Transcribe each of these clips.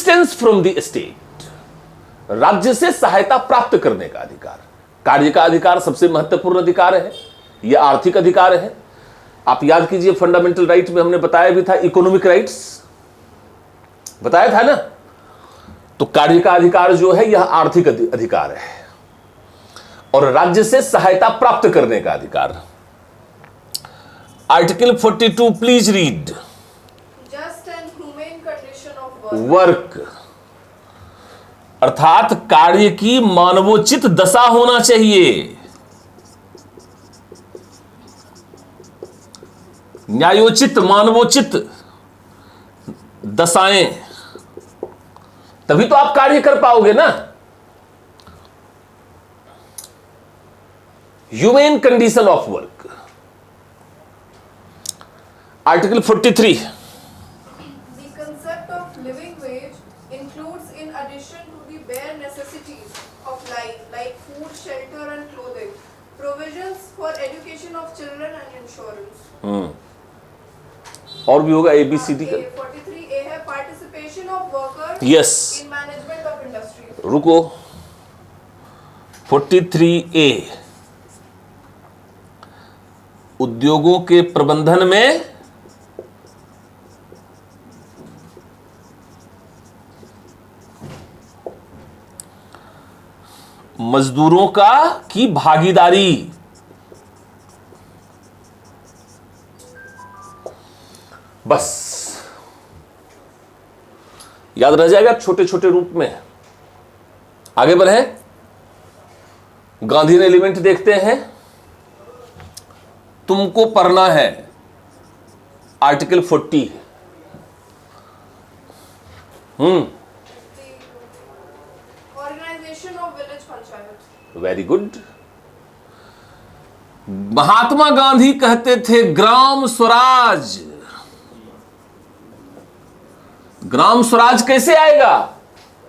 Assistance from the state, राज्य से सहायता प्राप्त करने का अधिकार। कार्य का अधिकार सबसे महत्वपूर्ण अधिकार है, यह आर्थिक अधिकार है। आप याद कीजिए फंडामेंटल राइट में हमने बताया भी था, इकोनॉमिक राइट्स बताया था ना। तो कार्य का अधिकार जो है यह आर्थिक अधिकार है, और राज्य से सहायता प्राप्त करने का अधिकार। Article 42 please read. Just and human condition of work, अर्थात कार्य की मानवोचित दशा होना चाहिए, न्यायोचित मानवोचित दशाएं, तभी तो आप कार्य कर पाओगे ना। Human condition of work, article 43। The concept of living wage includes, in addition to the bare necessities of life, like food, shelter and clothing, provisions for education of children and insurance. और भी होगा ABCD का। 43A है participation of workers Yes. in management of industry. रुको, 43A उद्योगों के प्रबंधन में मजदूरों की भागीदारी। बस याद रह जाएगा छोटे छोटे रूप में। आगे बढ़े, गांधी ने एलिमेंट देखते हैं। तुमको पढ़ना है article 40। Organization of village panchayat. Very good. Mahatma Gandhi कहते थे ग्राम स्वराज। ग्राम स्वराज कैसे आएगा?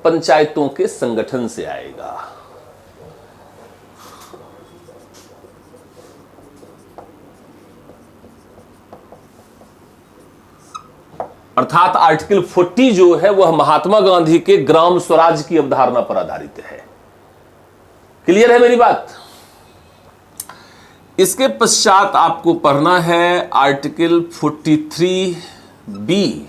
पंचायतों के संगठन से आएगा। अर्थात आर्टिकल 40 जो है वह महात्मा गांधी के ग्राम स्वराज की अवधारणा पर आधारित है। क्लियर है मेरी बात? इसके पश्चात आपको पढ़ना है आर्टिकल 43B।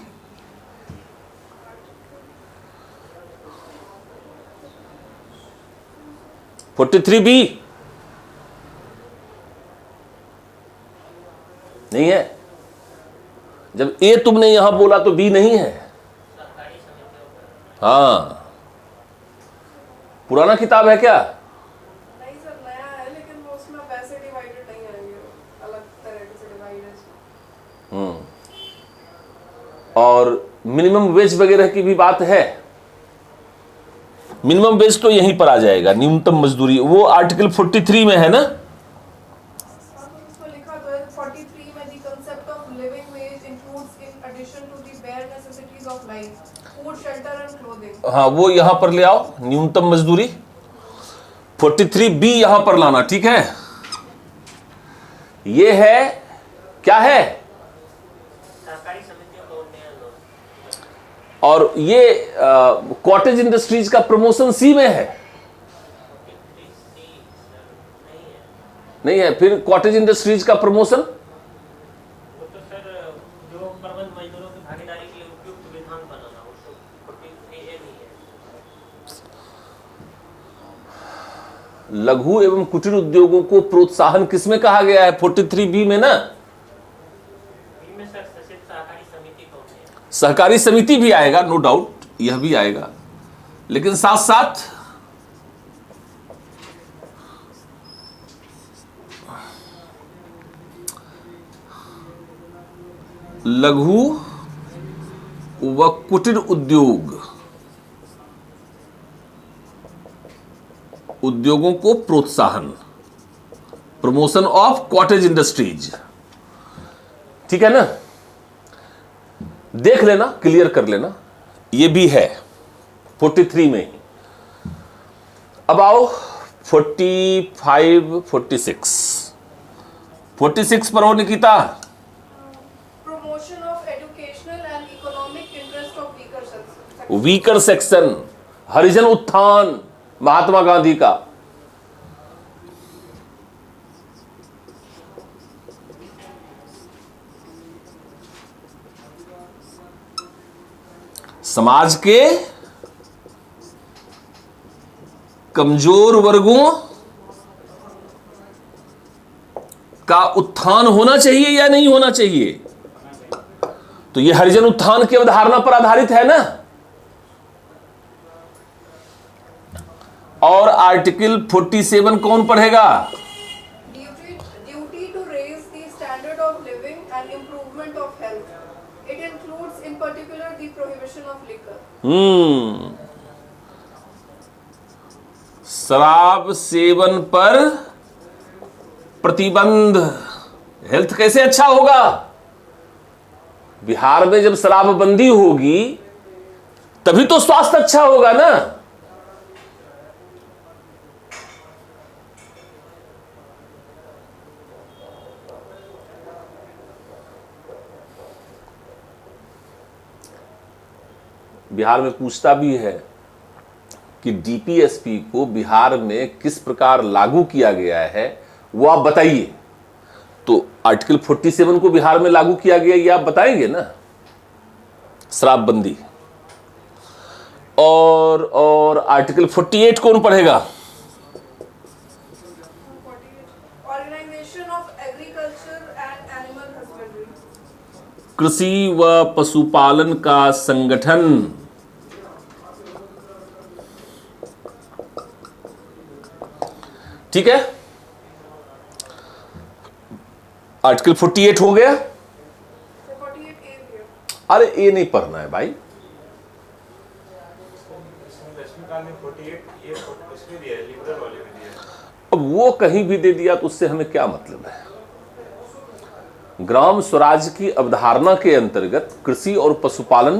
नहीं है? जब ए तुमने यहां बोला तो बी नहीं है। हाँ, पुराना किताब है क्या? नहीं सर, नया है, लेकिन वो उसमें पैसे डिवाइडेड नहीं आएंगे, अलग तरह से डिवाइड है। और मिनिमम वेज वगैरह की भी बात है। मिनिमम वेज तो यहीं पर आ जाएगा, न्यूनतम मजदूरी, वो आर्टिकल 43 में है ना। उसमें लिखा तो है 43 में the concept of living wage includes, in addition to the bare necessities of life, food, shelter and clothing. हाँ, वो यहां पर ले आओ, न्यूनतम मजदूरी 43B यहां पर लाना, ठीक है। ये है, क्या है? और ये कॉटेज इंडस्ट्रीज का प्रमोशन सी में है। नहीं है? फिर कॉटेज इंडस्ट्रीज का प्रमोशन लघु एवं कुटीर उद्योगों को प्रोत्साहन किसमें कहा गया है? 43B में ना। सहकारी समिति भी आएगा, नो डाउट, यह भी आएगा, लेकिन साथ साथ लघु व कुटीर उद्योगों को प्रोत्साहन, प्रमोशन ऑफ कॉटेज इंडस्ट्रीज, ठीक है ना। देख लेना, क्लियर कर लेना, ये भी है 43 में ही। अब आओ 45, 46 पर हो Nikita. Promotion of educational and economic interest of weaker sections. Weaker section, Harijan उत्थान महात्मा गांधी का। समाज के कमजोर वर्गों का उत्थान होना चाहिए या नहीं होना चाहिए? तो यह हरिजन उत्थान की अवधारणा पर आधारित है ना। और आर्टिकल 47 कौन पढ़ेगा? Duty to raise the standard of living and improvement of health. It includes in particular the prohibition of liquor. शराब सेवन पर प्रतिबंध। हेल्थ कैसे अच्छा होगा? बिहार में जब शराबबंदी होगी तभी तो स्वास्थ्य अच्छा होगा ना। बिहार में पूछता भी है कि डीपीएसपी को बिहार में किस प्रकार लागू किया गया है, वो आप बताइए। तो आर्टिकल 47 को बिहार में लागू किया गया, ये आप बताएंगे ना, शराबबंदी। और आर्टिकल 48 कौन पढ़ेगा? Organization of agriculture and animal husbandry. कृषि व पशुपालन का संगठन। ठीक है, आर्टिकल 48 हो गया। 48A भी है। अरे ए नहीं पढ़ना है भाई। अब वो कहीं भी दे दिया तो उससे हमें क्या मतलब है? ग्राम स्वराज की अवधारणा के अंतर्गत कृषि और पशुपालन,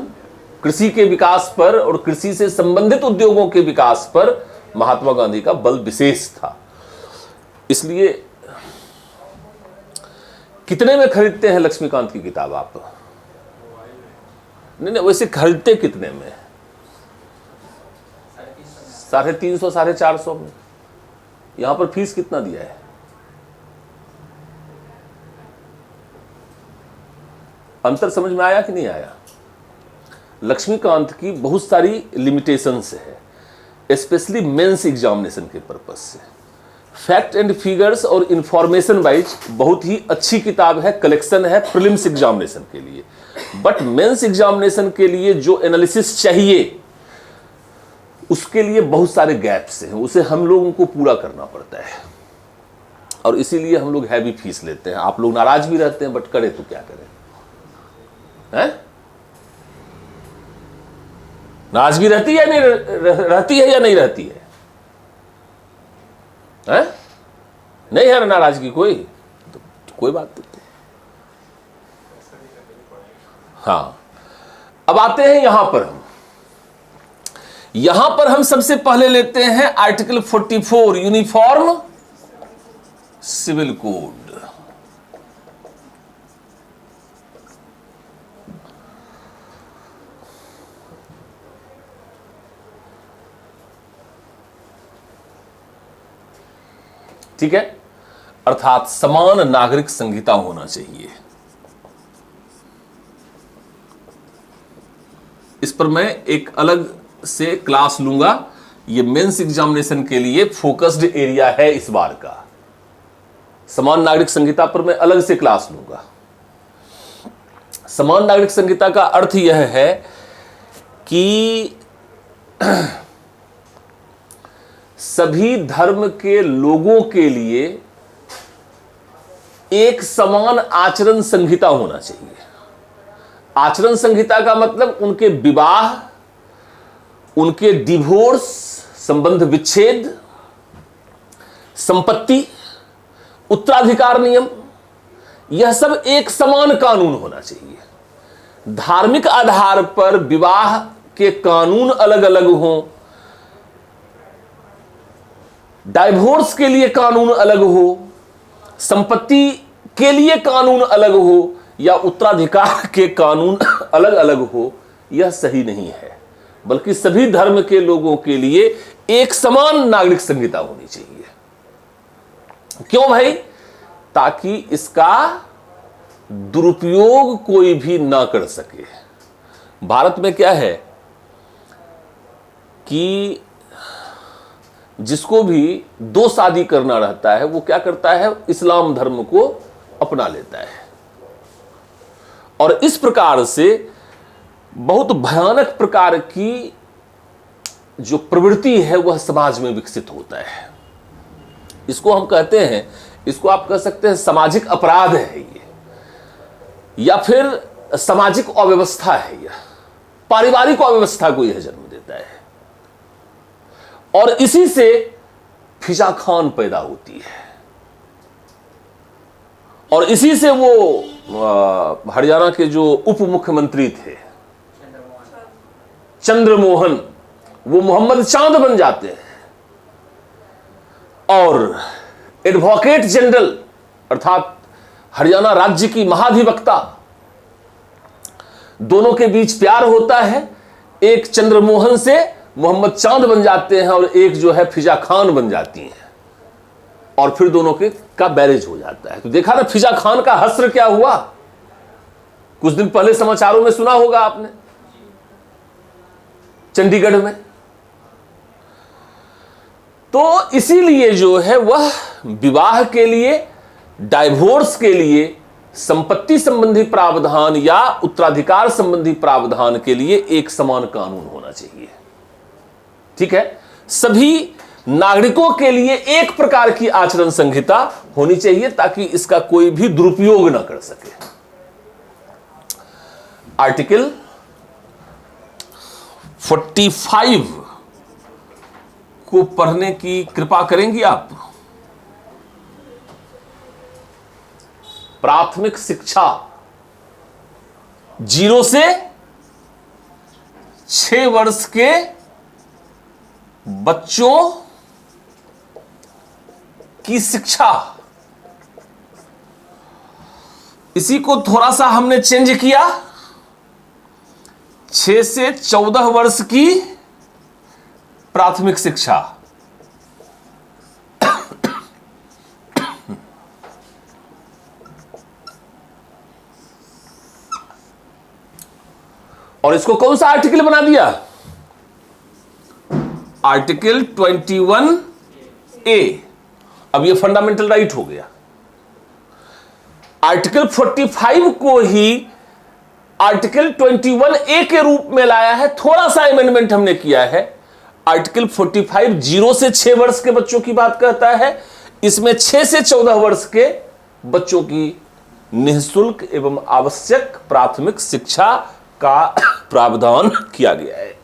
कृषि के विकास पर और कृषि से संबंधित उद्योगों के विकास पर महात्मा गांधी का बल विशेष था। इसलिए कितने में खरीदते हैं लक्ष्मीकांत की किताब आप? नहीं, वैसे खरीदते कितने में? 350, 450 में। यहां पर फीस कितना दिया है? अंतर समझ में आया कि नहीं आया? लक्ष्मीकांत की बहुत सारी लिमिटेशंस है, स्पेशली मेंस एग्जामिनेशन के पर्पज से। फैक्ट एंड फिगर्स और इंफॉर्मेशन वाइज बहुत ही अच्छी किताब है, कलेक्शन है प्रीलिम्स एग्जामिनेशन के लिए। बट मेंस एग्जामिनेशन के लिए जो एनालिसिस चाहिए उसके लिए बहुत सारे गैप्स हैं, उसे हम लोगों को पूरा करना पड़ता है और इसीलिए हम लोग हैवी फीस लेते हैं। आप लोग नाराज भी रहते हैं, बट करें तो क्या करें? हैं? नाराजगी रहती है नहीं रहती है या नहीं रहती है? हैं? नहीं है नाराजगी कोई? तो कोई बात नहीं। हाँ, अब आते हैं यहां पर हम सबसे पहले लेते हैं आर्टिकल 44 यूनिफॉर्म सिविल कोड। ठीक है, अर्थात समान नागरिक संहिता होना चाहिए। इस पर मैं एक अलग से क्लास लूंगा। ये मेंस एग्जामिनेशन के लिए फोकस्ड एरिया है इस बार का। समान नागरिक संहिता पर मैं अलग से क्लास लूंगा। समान नागरिक संहिता का अर्थ यह है कि सभी धर्म के लोगों के लिए एक समान आचरण संहिता होना चाहिए। आचरण संहिता का मतलब उनके विवाह, उनके डिवोर्स, संबंध विच्छेद, संपत्ति, उत्तराधिकार नियम, यह सब एक समान कानून होना चाहिए। धार्मिक आधार पर विवाह के कानून अलग अलग हों, डाइवोर्स के लिए कानून अलग हो, संपत्ति के लिए कानून अलग हो या उत्तराधिकार के कानून अलग अलग हो, यह सही नहीं है। बल्कि सभी धर्म के लोगों के लिए एक समान नागरिक संहिता होनी चाहिए। क्यों भाई? ताकि इसका दुरुपयोग कोई भी ना कर सके। भारत में क्या है कि जिसको भी दो शादी करना रहता है वो क्या करता है, इस्लाम धर्म को अपना लेता है, और इस प्रकार से बहुत भयानक प्रकार की जो प्रवृत्ति है वह समाज में विकसित होता है। इसको हम कहते हैं, इसको आप कह सकते हैं सामाजिक अपराध है ये, या फिर सामाजिक अव्यवस्था है, यह पारिवारिक अव्यवस्था को यह जन्म देता है, और इसी से फिजा खान पैदा होती है। और इसी से वो हरियाणा के जो उप मुख्यमंत्री थे चंद्रमोहन, वो मोहम्मद चांद बन जाते हैं, और एडवोकेट जनरल अर्थात हरियाणा राज्य की महाधिवक्ता, दोनों के बीच प्यार होता है। एक चंद्रमोहन से मोहम्मद चांद बन जाते हैं और एक जो है फिजा खान बन जाती हैं, और फिर दोनों के का मैरिज हो जाता है। तो देखा ना फिजा खान का हस्र क्या हुआ, कुछ दिन पहले समाचारों में सुना होगा आपने, चंडीगढ़ में। तो इसीलिए जो है वह विवाह के लिए, डाइवोर्स के लिए, संपत्ति संबंधी प्रावधान या उत्तराधिकार संबंधी प्रावधान के लिए एक समान कानून होना चाहिए। ठीक है, सभी नागरिकों के लिए एक प्रकार की आचरण संहिता होनी चाहिए ताकि इसका कोई भी दुरुपयोग ना कर सके। आर्टिकल 45 को पढ़ने की कृपा करेंगी आप। प्राथमिक शिक्षा 0 से 6 वर्ष के बच्चों की शिक्षा, इसी को थोड़ा सा हमने चेंज किया, 6 से 14 वर्ष की प्राथमिक शिक्षा। और इसको कौन सा आर्टिकल बना दिया? Article 21A। अब ये फंडामेंटल राइट हो गया। आर्टिकल 45 को ही आर्टिकल 21A के रूप में लाया है, थोड़ा सा अमेंडमेंट हमने किया है। आर्टिकल 45 0 से 6 वर्ष के बच्चों की बात करता है, इसमें 6 से 14 वर्ष के बच्चों की निःशुल्क एवं आवश्यक प्राथमिक शिक्षा का प्रावधान किया गया है।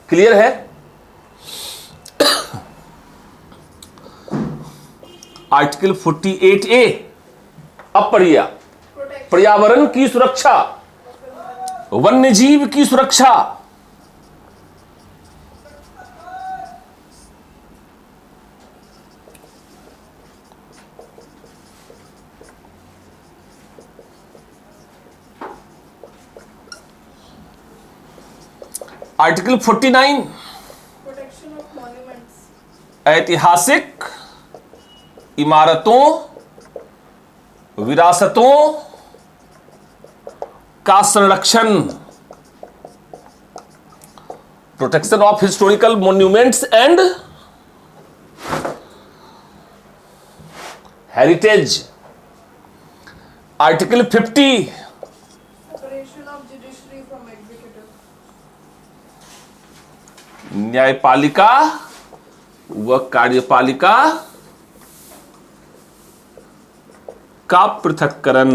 क्लियर है? आर्टिकल 48A, अब पढ़िए, पर्यावरण की सुरक्षा, वन्य जीव की सुरक्षा, आर्टिकल 49 प्रोटेक्शन ऑफ मॉन्यूमेंट्स, ऐतिहासिक इमारतों, विरासतों का संरक्षण, protection of historical monuments and heritage. Article 50 separation of judiciary from executive, न्यायपालिका व कार्यपालिका का पृथक्करण।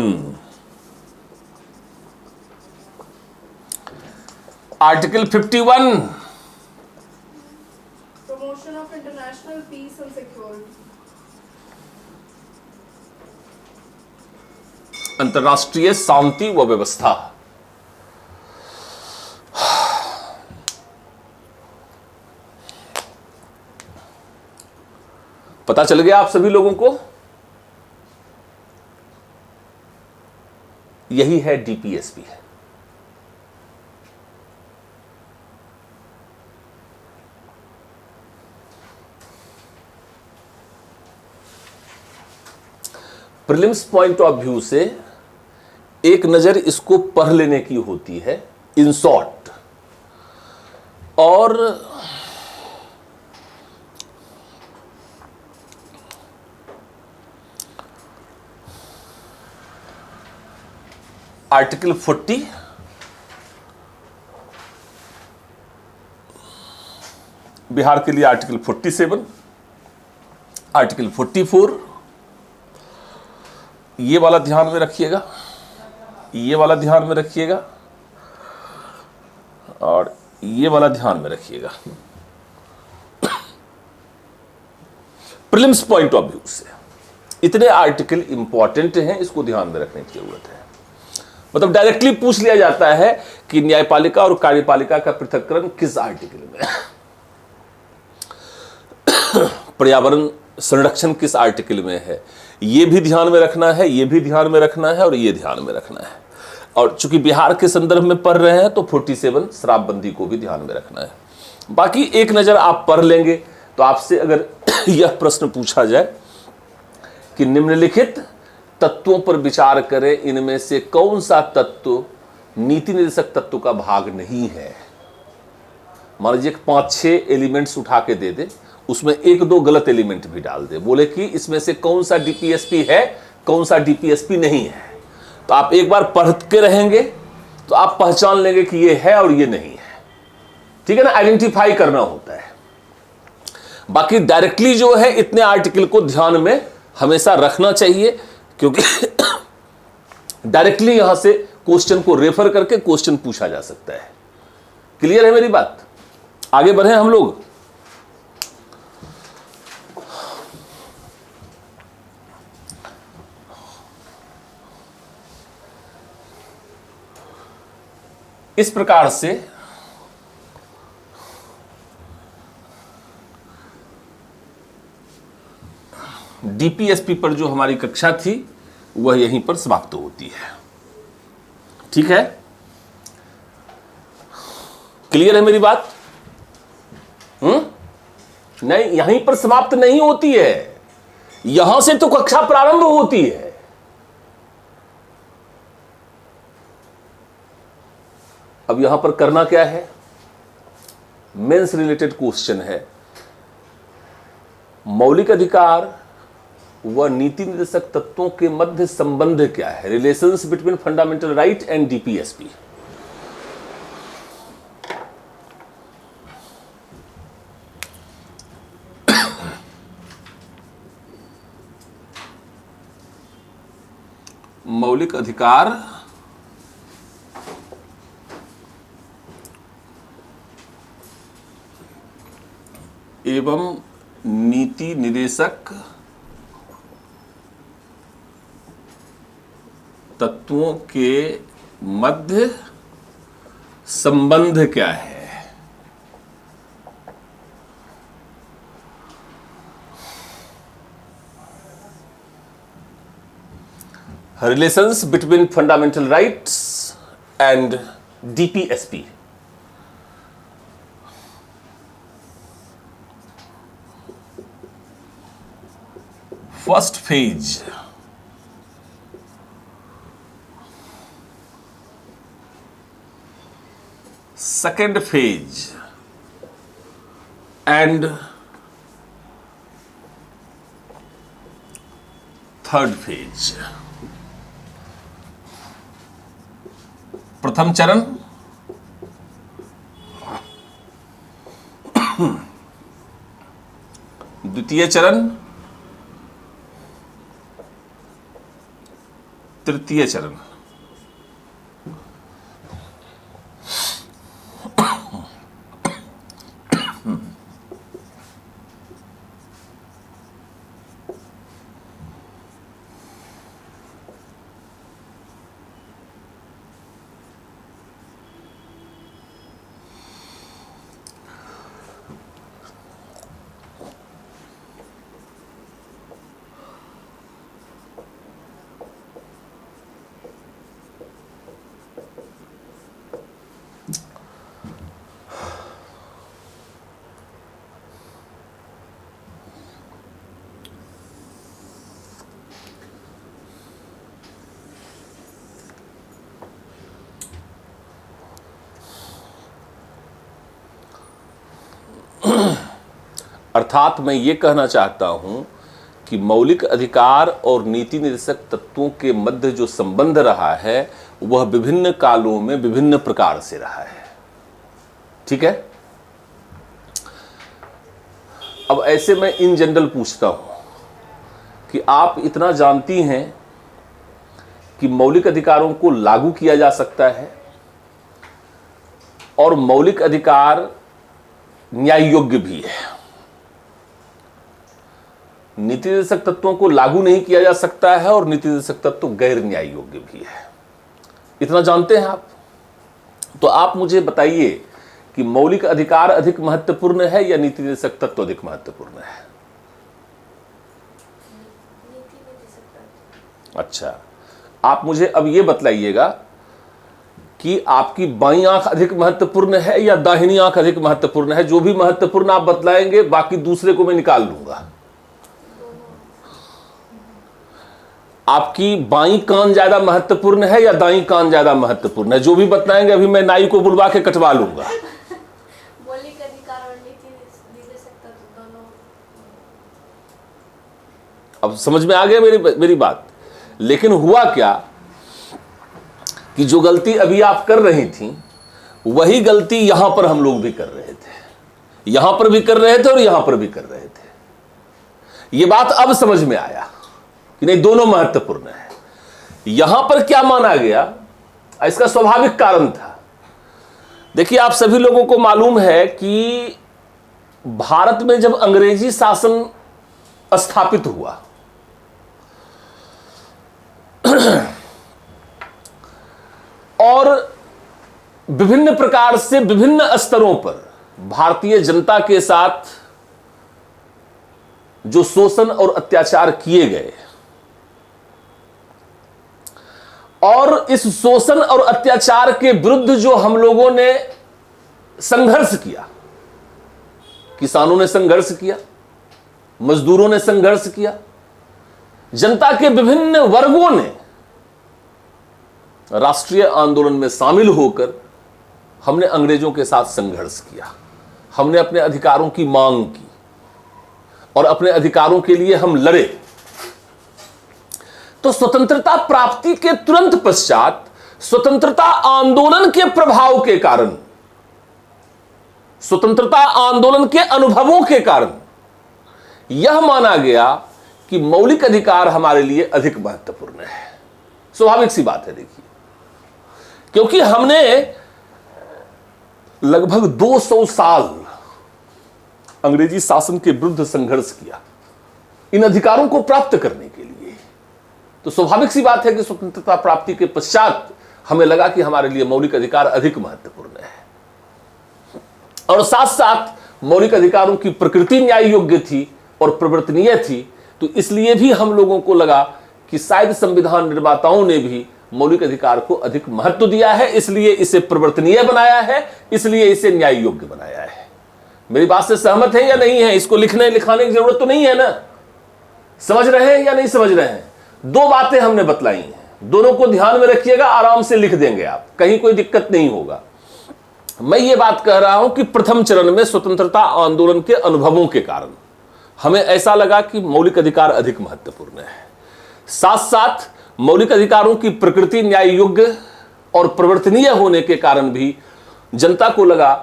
Article 51 promotion of international peace and security, अंतर्राष्ट्रीय शांति व व्यवस्था। पता चल गया आप सभी लोगों को? यही है DPSP. Prelims point of view से एक नजर इसको पढ़ लेने की होती है इन शॉर्ट, और आर्टिकल 40, बिहार के लिए आर्टिकल 47, आर्टिकल 44, ये वाला ध्यान में रखिएगा, ये वाला ध्यान में रखिएगा, और ये वाला ध्यान में रखिएगा। प्रीलिम्स पॉइंट ऑफ व्यू से इतने आर्टिकल इंपॉर्टेंट हैं, इसको ध्यान में रखने की जरूरत है। मतलब डायरेक्टली पूछ लिया जाता है कि न्यायपालिका और कार्यपालिका का पृथक्करण किस आर्टिकल में है, पर्यावरण संरक्षण किस आर्टिकल में है, ये भी ध्यान में रखना है, ये भी ध्यान में रखना है, और ये ध्यान में रखना है। और चूंकि बिहार के संदर्भ में पढ़ रहे हैं तो 47 शराबबंदी को भी ध्यान में रखना है। बाकी एक नजर आप पढ़ लेंगे तो आपसे अगर यह प्रश्न पूछा जाए कि निम्नलिखित तत्वों पर विचार करें, इनमें से कौन सा तत्व नीति निर्देशक तत्व का भाग नहीं है, मान लीजिए 5-6 एलिमेंट्स उठा के दे दे, उसमें 1-2 गलत एलिमेंट भी डाल दे, बोले कि इसमें से कौन सा डीपीएसपी है, कौन सा डीपीएसपी नहीं है, तो आप एक बार पढ़ के रहेंगे तो आप पहचान लेंगे कि ये है और ये नहीं है। ठीक है ना, आइडेंटिफाई करना होता है। बाकी डायरेक्टली जो है इतने आर्टिकल को ध्यान में हमेशा रखना चाहिए, क्योंकि डायरेक्टली यहां से क्वेश्चन को रेफर करके क्वेश्चन पूछा जा सकता है। क्लियर है मेरी बात? आगे बढ़े हम लोग। इस प्रकार से डीपीएसपी पर जो हमारी कक्षा थी वह यहीं पर समाप्त होती है। ठीक है, क्लियर है मेरी बात? नहीं, यहीं पर समाप्त नहीं होती है, यहां से तो कक्षा प्रारंभ होती है। अब यहां पर करना क्या है, मेंस रिलेटेड क्वेश्चन है, मौलिक अधिकार व नीति निर्देशक तत्वों के मध्य संबंध क्या है, relations between fundamental right and DPSP. मौलिक अधिकार एवं नीति निर्देशक तत्वों के मध्य संबंध क्या है। Relations between fundamental rights and DPSP. First phase, second phase and third phase। प्रथम चरण, द्वितीय चरण, तृतीय चरण। अर्थात मैं ये कहना चाहता हूं कि मौलिक अधिकार और नीति निर्देशक तत्वों के मध्य जो संबंध रहा है वह विभिन्न कालों में विभिन्न प्रकार से रहा है। ठीक है, अब ऐसे मैं इन जनरल पूछता हूं कि आप इतना जानती हैं कि मौलिक अधिकारों को लागू किया जा सकता है और मौलिक अधिकार न्याय योग्य भी है। नीति निर्देशक तत्वों को लागू नहीं किया जा सकता है और नीति निर्देशक तत्व गैर न्याय योग्य भी है। इतना जानते हैं आप? तो आप मुझे बताइए कि मौलिक अधिकार अधिक महत्वपूर्ण है या नीति निर्देशक तत्व अधिक महत्वपूर्ण है? अच्छा, आप मुझे अब यह बतलाइएगा कि आपकी बाईं आंख अधिक महत्वपूर्ण है या दाहिनी आंख अधिक महत्वपूर्ण है? जो भी महत्वपूर्ण आप बतलाएंगे बाकी दूसरे को मैं निकाल लूंगा। आपकी बाईं कान ज्यादा महत्वपूर्ण है या दाईं कान ज्यादा महत्वपूर्ण है? जो भी बताएंगे अभी मैं नाई को बुलवा के कटवा लूंगा। मौलिक अधिकार और नीति निर्देशक तत्व दोनों। अब समझ में आ गया मेरी बात। लेकिन हुआ क्या कि जो गलती अभी आप कर रही थी वही गलती यहां पर हम लोग भी कर रहे थे, यहां पर भी कर रहे थे और यहां पर भी कर रहे थे। यह बात अब समझ में आया कि नहीं, दोनों महत्वपूर्ण है। यहां पर क्या माना गया, इसका स्वाभाविक कारण था। देखिए, आप सभी लोगों को मालूम है कि भारत में जब अंग्रेजी शासन स्थापित हुआ और विभिन्न प्रकार से विभिन्न स्तरों पर भारतीय जनता के साथ जो शोषण और अत्याचार किए गए और इस शोषण और अत्याचार के विरुद्ध जो हम लोगों ने संघर्ष किया, किसानों ने संघर्ष किया, मजदूरों ने संघर्ष किया, जनता के विभिन्न वर्गों ने राष्ट्रीय आंदोलन में शामिल होकर हमने अंग्रेजों के साथ संघर्ष किया। हमने अपने अधिकारों की मांग की और अपने अधिकारों के लिए हम लड़े। तो स्वतंत्रता प्राप्ति के तुरंत पश्चात स्वतंत्रता आंदोलन के प्रभाव के कारण, स्वतंत्रता आंदोलन के अनुभवों के कारण यह माना गया कि मौलिक अधिकार हमारे लिए अधिक महत्वपूर्ण है। स्वाभाविक सी बात है। देखिए, क्योंकि हमने लगभग 200 साल अंग्रेजी शासन के विरुद्ध संघर्ष किया इन अधिकारों को प्राप्त करने के लिए। तो स्वाभाविक सी बात है कि स्वतंत्रता प्राप्ति के पश्चात हमें लगा कि हमारे लिए मौलिक अधिकार अधिक महत्वपूर्ण है। और साथ साथ मौलिक अधिकारों की प्रकृति न्याय योग्य थी और प्रवर्तनीय थी। तो इसलिए भी हम लोगों को लगा कि शायद संविधान निर्माताओं ने भी मौलिक अधिकार को अधिक महत्व दिया है, इसलिए इसे प्रवर्तनीय बनाया है, इसलिए इसे न्याय योग्य बनाया है। मेरी बात से सहमत है या नहीं है? इसको लिखने लिखाने की जरूरत तो नहीं है ना? समझ रहे हैं या नहीं समझ रहे हैं? दो बातें हमने बतलाई हैं, दोनों को ध्यान में रखिएगा, आराम से लिख देंगे आप, कहीं कोई दिक्कत नहीं होगा। मैं ये बात कह रहा हूं कि प्रथम चरण में स्वतंत्रता आंदोलन के अनुभवों के कारण हमें ऐसा लगा कि मौलिक अधिकार अधिक महत्वपूर्ण है। साथ साथ मौलिक अधिकारों की प्रकृति न्याय योग्य और प्रवर्तनीय होने के कारण भी जनता को लगा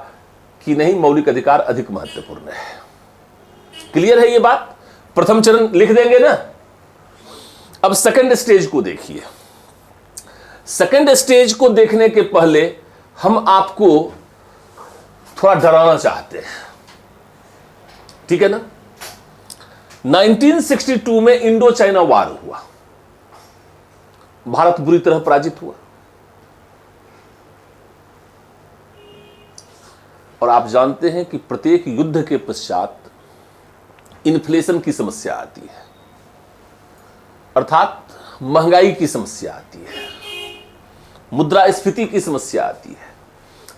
कि नहीं, मौलिक अधिकार अधिक महत्वपूर्ण है। क्लियर है ये बात? प्रथम चरण लिख देंगे ना? अब सेकंड स्टेज को देखिए। सेकंड स्टेज को देखने के पहले हम आपको थोड़ा डराना चाहते हैं, ठीक है ना? 1962 में इंडो चाइना वार हुआ, भारत बुरी तरह पराजित हुआ। और आप जानते हैं कि प्रत्येक युद्ध के पश्चात इन्फ्लेशन की समस्या आती है, अर्थात महंगाई की समस्या आती है, मुद्रास्फीति की समस्या आती है,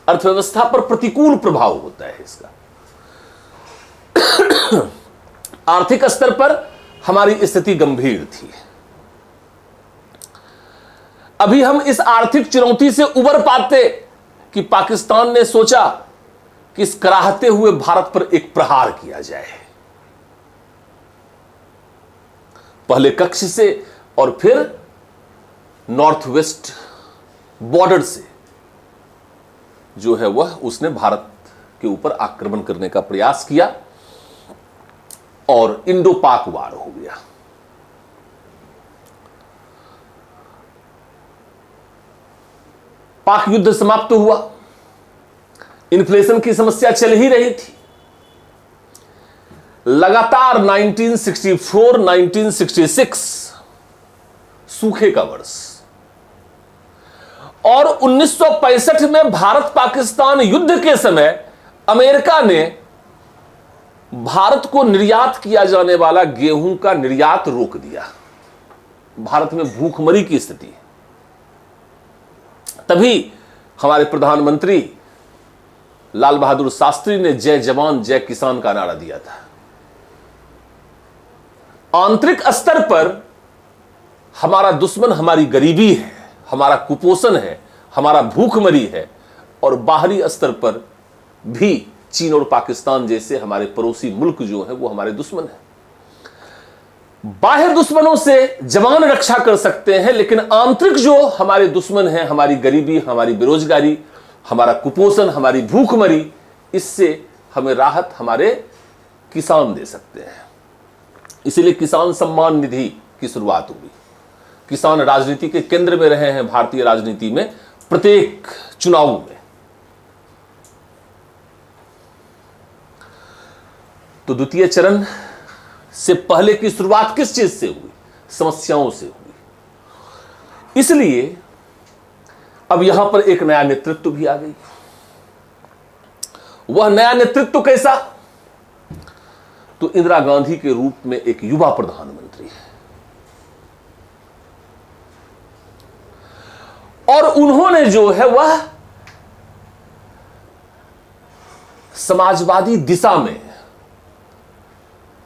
अर्थव्यवस्था पर प्रतिकूल प्रभाव होता है इसका। आर्थिक स्तर पर हमारी स्थिति गंभीर थी। अभी हम इस आर्थिक चुनौती से उबर पाते कि पाकिस्तान ने सोचा कि इस कराहते हुए भारत पर एक प्रहार किया जाए, पहले कक्ष से और फिर नॉर्थ वेस्ट बॉर्डर से जो है वह उसने भारत के ऊपर आक्रमण करने का प्रयास किया और इंडो पाक वार हो गया। पाक युद्ध समाप्त हुआ, इन्फ्लेशन की समस्या चल ही रही थी। लगातार 1964, 1966 सूखे का वर्ष और 1965 में भारत पाकिस्तान युद्ध के समय अमेरिका ने भारत को निर्यात किया जाने वाला गेहूं का निर्यात रोक दिया। भारत में भूखमरी की स्थिति। तभी हमारे प्रधानमंत्री लाल बहादुर शास्त्री ने जय जवान जय किसान का नारा दिया था। आंतरिक स्तर पर हमारा दुश्मन हमारी गरीबी है, हमारा कुपोषण है, हमारा भूखमरी है और बाहरी स्तर पर भी चीन और पाकिस्तान जैसे हमारे पड़ोसी मुल्क जो है वो हमारे दुश्मन है। बाह्य दुश्मनों से जवान रक्षा कर सकते हैं, लेकिन आंतरिक जो हमारे दुश्मन हैं, हमारी गरीबी, हमारी बेरोजगारी, हमारा कुपोषण, हमारी भूखमरी, इससे हमें राहत हमारे किसान दे सकते हैं। इसीलिए किसान सम्मान निधि की शुरुआत हुई। किसान राजनीति के केंद्र में रहे हैं भारतीय राजनीति में प्रत्येक चुनाव में। तो द्वितीय चरण से पहले की शुरुआत किस चीज से हुई? समस्याओं से हुई। इसलिए अब यहां पर एक नया नेतृत्व भी आ गई। वह नया नेतृत्व कैसा? तो इंदिरा गांधी के रूप में एक युवा प्रधानमंत्री है और उन्होंने जो है वह समाजवादी दिशा में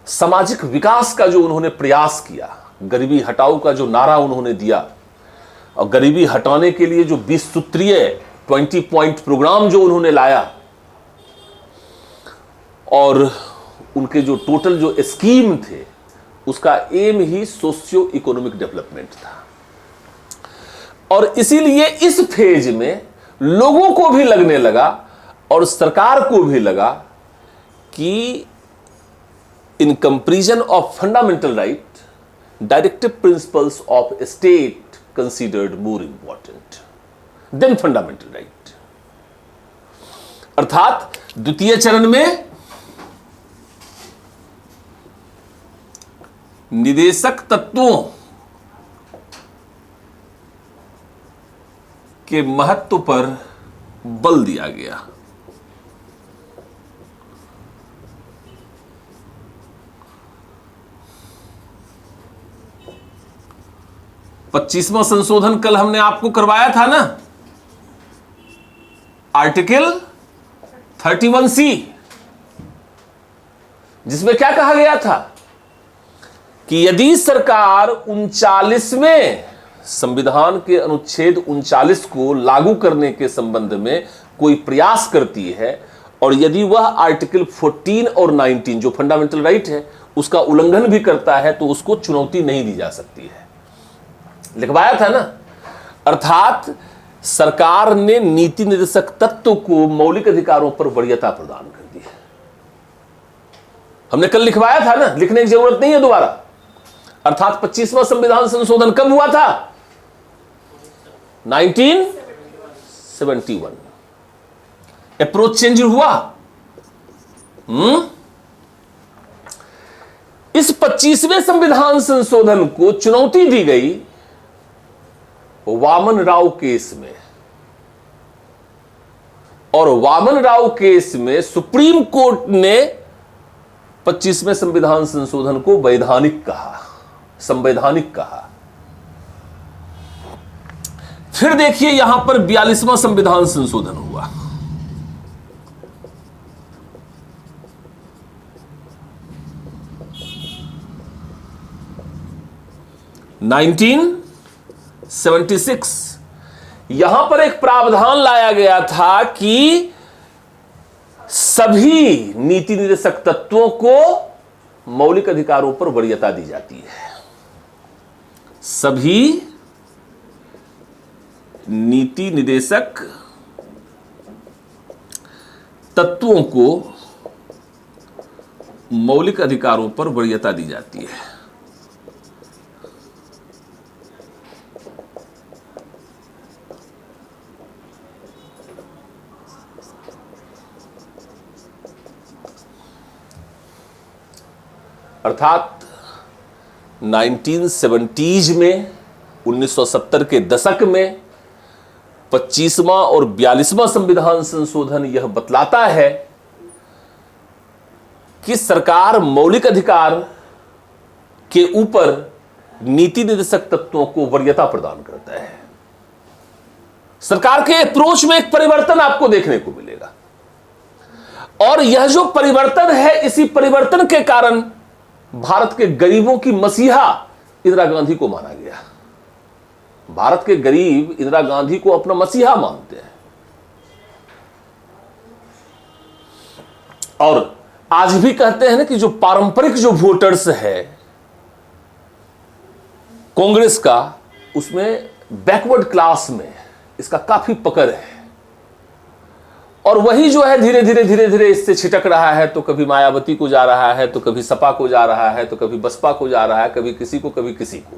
सामाजिक विकास का जो उन्होंने प्रयास किया, गरीबी हटाओ का जो नारा उन्होंने दिया और गरीबी हटाने के लिए जो 20 सूत्रीय 20 पॉइंट प्रोग्राम जो उन्होंने लाया और उनके जो टोटल जो स्कीम थे उसका एम ही सोशियो इकोनॉमिक डेवलपमेंट था। और इसीलिए इस फेज में लोगों को भी लगने लगा और सरकार को भी लगा कि in comparison of fundamental right, directive principles of a state considered more important than fundamental right। अर्थात द्वितीय चरण में निदेशक तत्वों के महत्व पर बल दिया गया। पच्चीसवां संशोधन कल हमने आपको करवाया था ना, आर्टिकल 31C, जिसमें क्या कहा गया था कि यदि सरकार 39वें संविधान के अनुच्छेद 39 को लागू करने के संबंध में कोई प्रयास करती है और यदि वह आर्टिकल 14 और 19 जो फंडामेंटल राइट है उसका उल्लंघन भी करता है तो उसको चुनौती नहीं दी जा सकती है। लिखवाया था ना। अर्थात सरकार ने नीति निर्देशक तत्व को मौलिक अधिकारों पर वरीयता प्रदान कर दी है। हमने कल लिखवाया था ना, लिखने की जरूरत नहीं है दोबारा। अर्थात 25वां संविधान संशोधन कब हुआ था? 1971। अप्रोच चेंज हुआ। इस 25वें संविधान संशोधन को चुनौती दी गई वामन राव केस में, और वामन राव केस में सुप्रीम कोर्ट ने 25वें संविधान संशोधन को वैधानिक कहा, संवैधानिक कहा। फिर देखिए यहां पर 42वां संविधान संशोधन हुआ। नाइनटीन 76 यहां पर एक प्रावधान लाया गया था कि सभी नीति निर्देशक तत्वों को मौलिक अधिकारों पर वरीयता दी जाती है। सभी नीति निदेशक तत्वों को मौलिक अधिकारों पर वरीयता दी जाती है। अर्थात 1970s में, 1970 के दशक में 25वां और 42वां संविधान संशोधन यह बतलाता है कि सरकार मौलिक अधिकार के ऊपर नीति निर्देशक तत्वों को वरीयता प्रदान करता है। सरकार के अप्रोच में एक परिवर्तन आपको देखने को मिलेगा, और यह जो परिवर्तन है, इसी परिवर्तन के कारण भारत के गरीबों की मसीहा इंदिरा गांधी को माना गया। भारत के गरीब इंदिरा गांधी को अपना मसीहा मानते हैं, और आज भी कहते हैं ना कि जो पारंपरिक जो वोटर्स है कांग्रेस का, उसमें बैकवर्ड क्लास में इसका काफी पकड़ है, और वही जो है धीरे धीरे इससे छिटक रहा है। तो कभी मायावती को जा रहा है, तो कभी सपा को जा रहा है, तो कभी बसपा को जा रहा है, कभी किसी को कभी किसी को,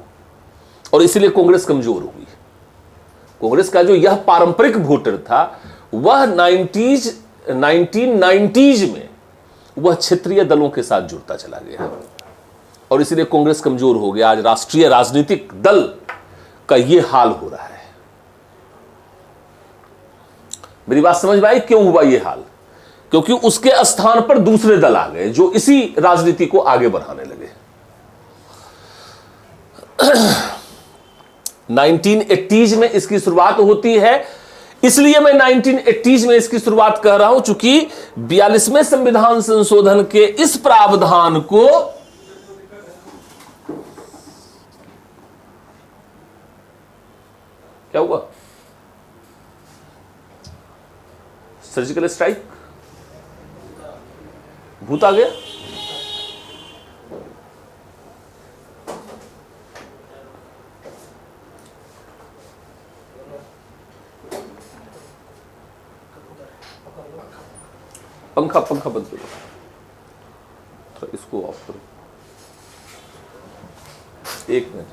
और इसलिए कांग्रेस कमजोर हुई। कांग्रेस का जो यह पारंपरिक वोटर था, वह 1990s में वह क्षेत्रीय दलों के साथ जुड़ता चला गया, और इसलिए कांग्रेस कमजोर हो गया। आज राष्ट्रीय राजनीतिक दल का यह हाल हो रहा है। मेरी बात समझ में आई क्यों हुआ यह हाल? क्योंकि उसके स्थान पर दूसरे दल आ गए जो इसी राजनीति को आगे बढ़ाने लगे। 1980s में इसकी शुरुआत होती है, इसलिए मैं 1980s में इसकी शुरुआत कर रहा हूं, चूंकि 42वें संविधान संशोधन के इस प्रावधान को क्या हुआ? सर्जिकल स्ट्राइक, भूत आ गया। पंखा बंद करो, तो इसको ऑफ करो। एक मिनट।